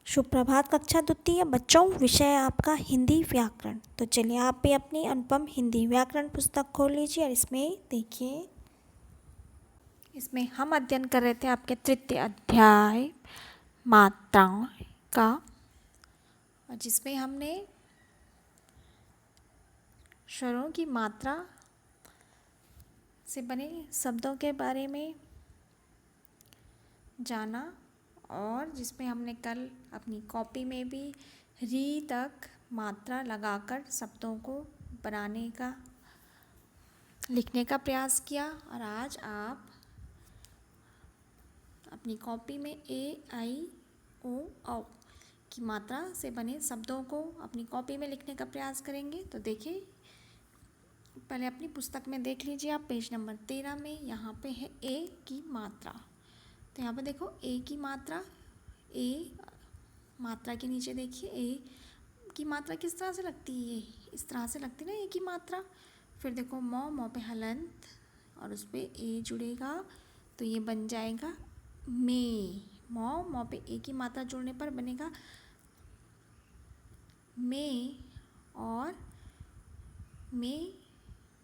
सुप्रभात कक्षा द्वितीय बच्चों, विषय आपका हिंदी व्याकरण। तो चलिए आप भी अपनी अनुपम हिंदी व्याकरण पुस्तक खोल लीजिए और इसमें देखिए, इसमें हम अध्ययन कर रहे थे आपके तृतीय अध्याय मात्राओं का, और जिसमें हमने स्वरों की मात्रा से बने शब्दों के बारे में जाना, और जिसमें हमने कल अपनी कॉपी में भी री तक मात्रा लगाकर शब्दों को बनाने का लिखने का प्रयास किया। और आज आप अपनी कॉपी में ए आई ओ औ की मात्रा से बने शब्दों को अपनी कॉपी में लिखने का प्रयास करेंगे। तो देखिए, पहले अपनी पुस्तक में देख लीजिए आप पेज नंबर 13 में, यहाँ पे है ए की मात्रा। तो यहाँ पे देखो ए की मात्रा, ए मात्रा के नीचे देखिए ए की मात्रा किस तरह से लगती है, इस तरह से लगती है ना ए की मात्रा। फिर देखो मौ पे हलंत और उस पर ए जुड़ेगा तो ये बन जाएगा में। मौ पे ए की मात्रा जुड़ने पर बनेगा में, और में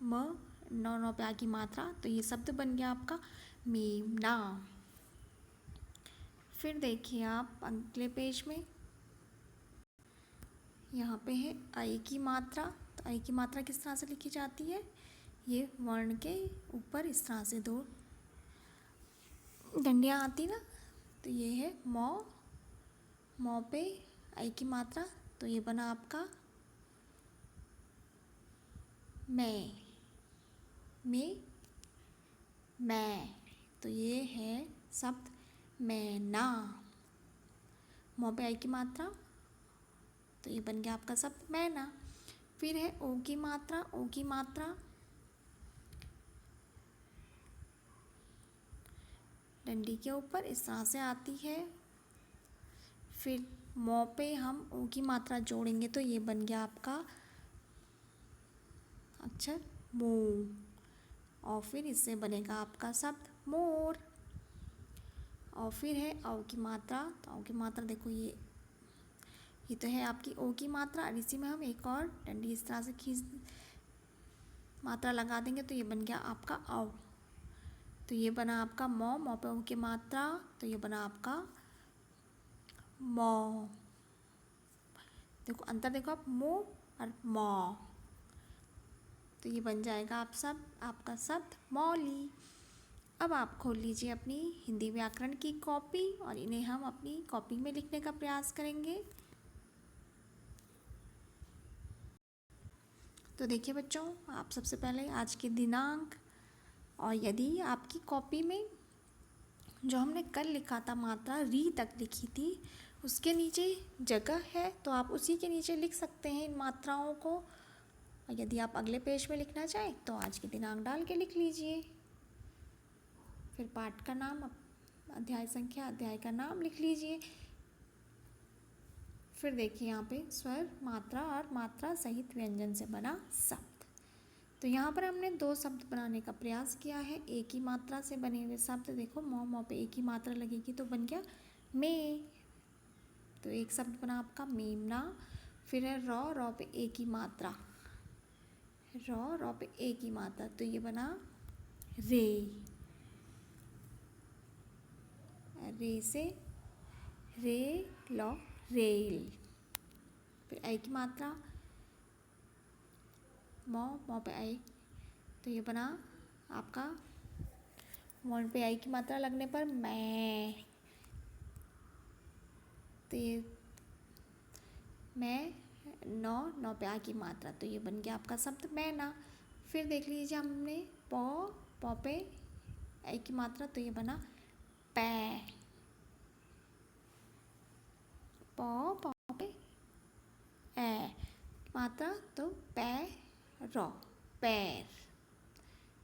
म नौ पे आ की मात्रा, तो ये शब्द बन गया आपका मेमना। फिर देखिए आप अगले पेज में, यहाँ पे है आई की मात्रा। तो आई की मात्रा किस तरह से लिखी जाती है, ये वर्ण के ऊपर इस तरह से दो डंडियाँ आती ना, तो ये है मौ पे आई की मात्रा, तो ये बना आपका मैं तो ये है शब्द मैना। मौ पे आई की मात्रा, तो ये बन गया आपका शब्द मैना। फिर है ओ की मात्रा। ओ की मात्रा डंडी के ऊपर इस तरह से आती है। फिर मौ पे हम ओ की मात्रा जोड़ेंगे तो ये बन गया आपका अक्षर मो, और फिर इससे बनेगा आपका शब्द मोर। और फिर है औ की मात्रा। तो औ की मात्रा देखो, ये तो है आपकी ओ की मात्रा, और इसी में हम एक और डंडी इस तरह से खींच मात्रा लगा देंगे तो ये बन गया आपका औ। तो ये बना आपका मौ पे ओ की मात्रा, तो ये बना आपका मौ। देखो अंतर देखो आप, मो और मौ, तो ये बन जाएगा आपका शब्द मौली। अब आप खोल लीजिए अपनी हिंदी व्याकरण की कॉपी और इन्हें हम अपनी कॉपी में लिखने का प्रयास करेंगे। तो देखिए बच्चों, आप सबसे पहले आज के दिनांक, और यदि आपकी कॉपी में जो हमने कल लिखा था मात्रा री तक लिखी थी, उसके नीचे जगह है तो आप उसी के नीचे लिख सकते हैं इन मात्राओं को। और यदि आप अगले पेज में लिखना चाहें तो आज की दिनांक डाल के लिख लीजिए। फिर पाठ का नाम, अध्याय संख्या, अध्याय का नाम लिख लीजिए। फिर देखिए यहाँ पे स्वर, मात्रा और मात्रा सहित व्यंजन से बना शब्द। तो यहाँ पर हमने दो शब्द बनाने का प्रयास किया है। एक ही मात्रा से बने हुए शब्द देखो, मौ पे एक ही मात्रा लगेगी तो बन गया में, तो एक शब्द बना आपका मेमना। फिर है रौ पे एक ही मात्रा, रौ पे एक ही मात्रा, तो ये बना रे। रे से रे लौ रेल। फिर आई की मात्रा, मौ पे आई, तो ये बना आपका मौ पे आई की मात्रा लगने पर मैं, तो ये मैं नौ पे आ की मात्रा, तो ये बन गया आपका शब्द मैना। फिर देख लीजिए हमने पौ पे आई की मात्रा, तो ये बना पै। पौ पे ए मात्रा, तो पैर, पैर।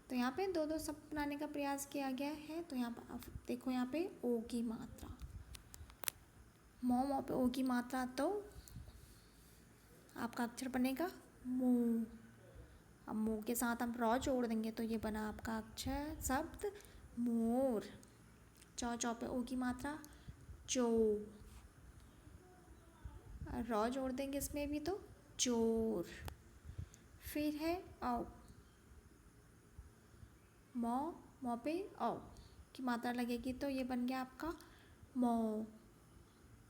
तो यहाँ पे दो शब्द बनाने का प्रयास किया गया है। तो यहाँ पर देखो, यहाँ पे ओ की मात्रा, मौ पे ओ की मात्रा, तो आपका अक्षर बनेगा मू। अब मू के साथ हम रॉ जोड़ देंगे तो ये बना आपका अक्षर शब्द मोर। चौ पे ओ की मात्रा, चो। रॉ जोड़ देंगे इसमें भी तो चोर। फिर है औ, मौ पे औ की मात्रा लगेगी तो ये बन गया आपका मौ,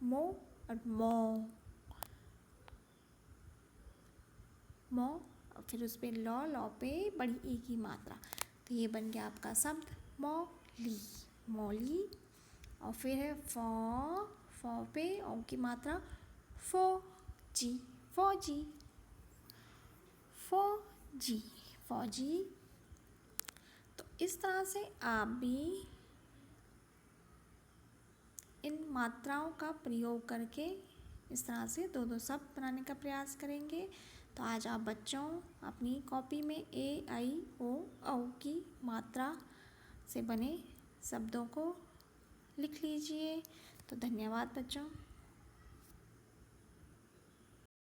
मो और मौ, मौ और फिर उस पर लॉ पे बड़ी ई की मात्रा, तो ये बन गया आपका शब्द मौली, मौली। और फिर है फौ पे औ की मात्रा फौजी, फौजी, फौजी, फौजी। तो इस तरह से आप भी इन मात्राओं का प्रयोग करके इस तरह से दो दो शब्द बनाने का प्रयास करेंगे। तो आज आप बच्चों अपनी कॉपी में ए आई ओ औ की मात्रा से बने शब्दों को लिख लीजिए। तो धन्यवाद बच्चों।